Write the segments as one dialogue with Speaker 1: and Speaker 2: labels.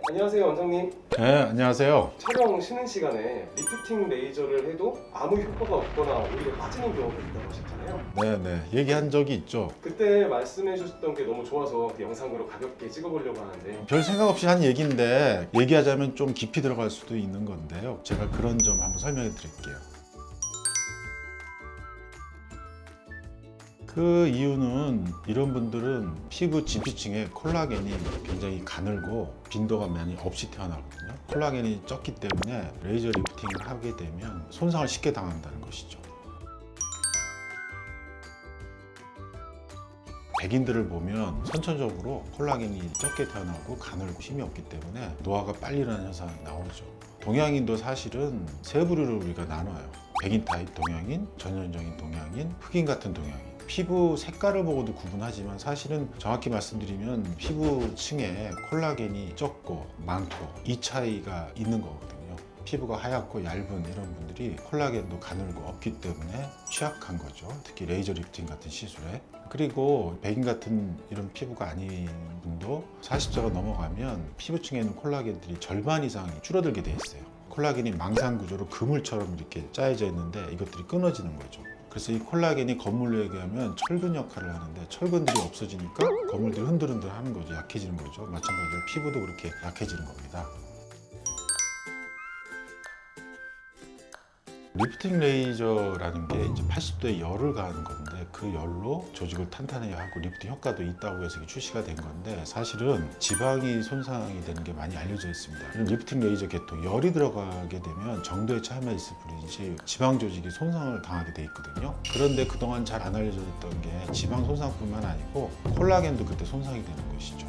Speaker 1: 안녕하세요 원장님.
Speaker 2: 네, 안녕하세요.
Speaker 1: 촬영 쉬는 시간에 리프팅 레이저를 해도 아무 효과가 없거나 오히려 빠지는 경우가 있다고 하셨잖아요.
Speaker 2: 네, 얘기한 적이 있죠.
Speaker 1: 그때 말씀해 주셨던 게 너무 좋아서 그 영상으로 가볍게 찍어보려고 하는데
Speaker 2: 별 생각 없이 한 얘기인데 얘기하자면 좀 깊이 들어갈 수도 있는 건데요. 제가 그런 점 한번 설명해 드릴게요. 그 이유는 이런 분들은 피부 진피층에 콜라겐이 굉장히 가늘고 빈도가 많이 없이 태어나거든요. 콜라겐이 적기 때문에 레이저 리프팅을 하게 되면 손상을 쉽게 당한다는 것이죠. 백인들을 보면 선천적으로 콜라겐이 적게 태어나고 가늘고 힘이 없기 때문에 노화가 빨리 일어나는 현상이 나오죠. 동양인도 사실은 세 부류를 우리가 나눠요. 백인 타입 동양인, 전형적인 동양인, 흑인 같은 동양인. 피부 색깔을 보고도 구분하지만 사실은 정확히 말씀드리면 피부층에 콜라겐이 적고 많고 이 차이가 있는 거거든요. 피부가 하얗고 얇은 이런 분들이 콜라겐도 가늘고 없기 때문에 취약한 거죠. 특히 레이저 리프팅 같은 시술에. 그리고 백인 같은 이런 피부가 아닌 분도 40세가 넘어가면 피부층에는 콜라겐들이 절반 이상이 줄어들게 돼 있어요. 콜라겐이 망상 구조로 그물처럼 이렇게 짜여져 있는데 이것들이 끊어지는 거죠. 그래서 이 콜라겐이 건물로 얘기하면 철근 역할을 하는데 철근들이 없어지니까 건물들이 흔들흔들 하는 거죠. 약해지는 거죠. 마찬가지로 피부도 그렇게 약해지는 겁니다. 리프팅 레이저라는 게 이제 80도의 열을 가하는 건데 그 열로 조직을 탄탄하게 하고 리프팅 효과도 있다고 해서 출시가 된 건데 사실은 지방이 손상이 되는 게 많이 알려져 있습니다. 이런 리프팅 레이저 계통 열이 들어가게 되면 정도의 차이만 있을 뿐이지 지방 조직이 손상을 당하게 돼 있거든요. 그런데 그동안 잘 안 알려졌던 게 지방 손상뿐만 아니고 콜라겐도 그때 손상이 되는 것이죠.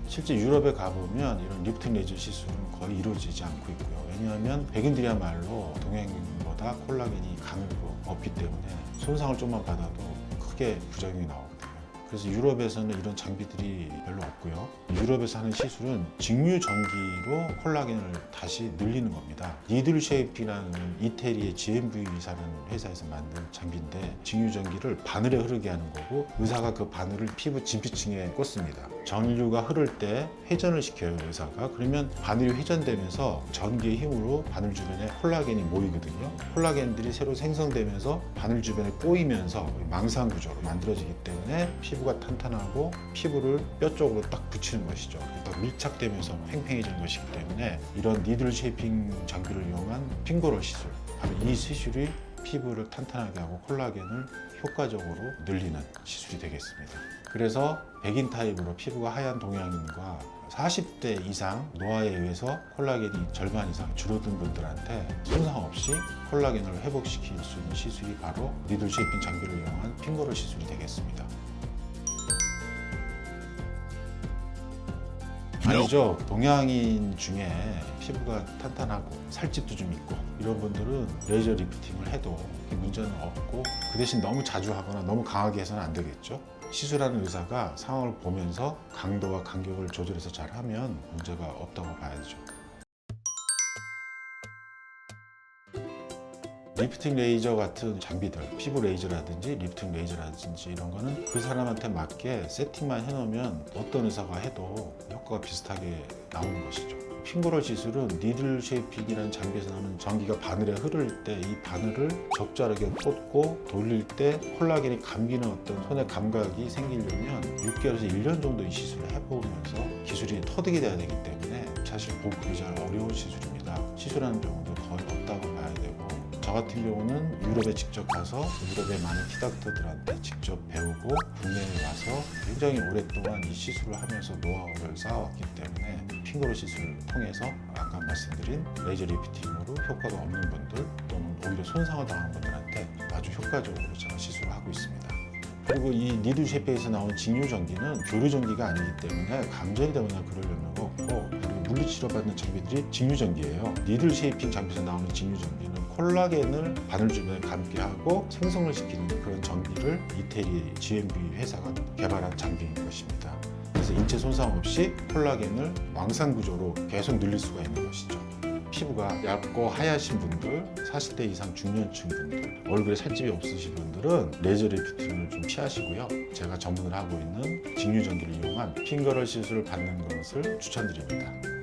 Speaker 2: 실제 유럽에 가보면 이런 리프팅 레이저 시술은 거의 이루어지지 않고 있고요. 왜냐하면 백인들이야말로 동양인보다 콜라겐이 가늘고 없기 때문에 손상을 좀만 받아도 크게 부작용이 나오거든요. 그래서 유럽에서는 이런 장비들이 별로 없고요. 유럽에서 하는 시술은 직류 전기로 콜라겐을 다시 늘리는 겁니다. 니들 쉐이프라는 이태리의 GmbH라는 회사에서 만든 장비인데 직류 전기를 바늘에 흐르게 하는 거고 의사가 그 바늘을 피부 진피층에 꽂습니다. 전류가 흐를 때 회전을 시켜요, 의사가. 그러면 바늘이 회전되면서 전기의 힘으로 바늘 주변에 콜라겐이 모이거든요. 콜라겐들이 새로 생성되면서 바늘 주변에 꼬이면서 망상 구조로 만들어지기 때문에 피부가 탄탄하고 피부를 뼈 쪽으로 딱 붙이는 것이죠. 그러니까 밀착되면서 팽팽해지는 것이기 때문에 이런 니들 쉐이핑 장비를 이용한 핑거롤 시술, 바로 이 시술이 피부를 탄탄하게 하고 콜라겐을 효과적으로 늘리는 시술이 되겠습니다. 그래서 백인 타입으로 피부가 하얀 동양인과 40대 이상 노화에 의해서 콜라겐이 절반 이상 줄어든 분들한테 손상 없이 콜라겐을 회복시킬 수 있는 시술이 바로 니들 쉐이핑 장비를 이용한 핑거롤 시술이 되겠습니다. 아니죠. 동양인 중에 피부가 탄탄하고 살집도 좀 있고 이런 분들은 레이저 리프팅을 해도 문제는 없고 그 대신 너무 자주 하거나 너무 강하게 해서는 안 되겠죠. 시술하는 의사가 상황을 보면서 강도와 간격을 조절해서 잘하면 문제가 없다고 봐야죠. 리프팅 레이저 같은 장비들, 피부 레이저라든지 리프팅 레이저라든지 이런 거는 그 사람한테 맞게 세팅만 해놓으면 어떤 의사가 해도 효과가 비슷하게 나오는 것이죠. 핑거롤 시술은 니들 쉐이핑이라는 장비에서 나오는 전기가 바늘에 흐를 때 이 바늘을 적절하게 꽂고 돌릴 때 콜라겐이 감기는 어떤 손의 감각이 생기려면 6개월에서 1년 정도 이 시술을 해보면서 기술이 터득이 돼야 되기 때문에 사실 보급이 잘 어려운 시술입니다. 시술하는 경우도 거의 없다고 봐야 되고 저 같은 경우는 유럽에 직접 가서 유럽의 많은 피닥터들한테 직접 배우고 국내에 와서 굉장히 오랫동안 이 시술을 하면서 노하우를 쌓아왔기 때문에 핑거롤 시술을 통해서 아까 말씀드린 레이저 리프팅으로 효과가 없는 분들 또는 오히려 손상을 당한 분들한테 아주 효과적으로 제가 시술을 하고 있습니다. 그리고 이 니들 쉐이프에서 나오는 직류 전기는 교류 전기가 아니기 때문에 감전이 되거나 그럴 염려가 없고 그리고 물리치료 받는 장비들이 직류 전기예요. 니들 쉐이핑 장비에서 나오는 직류 전기는 콜라겐을 바늘 주변에 감게 하고 생성을 시키는 그런 전기를 이태리 GmbH 회사가 개발한 장비인 것입니다. 그래서 인체 손상 없이 콜라겐을 왕상 구조로 계속 늘릴 수가 있는 것이죠. 피부가 얇고 하얗신 분들, 40대 이상 중년층 분들, 얼굴에 살집이 없으신 분들은 레이저 리프팅을 좀 피하시고요. 제가 전문을 하고 있는 직류전기를 이용한 핑거럴 시술을 받는 것을 추천드립니다.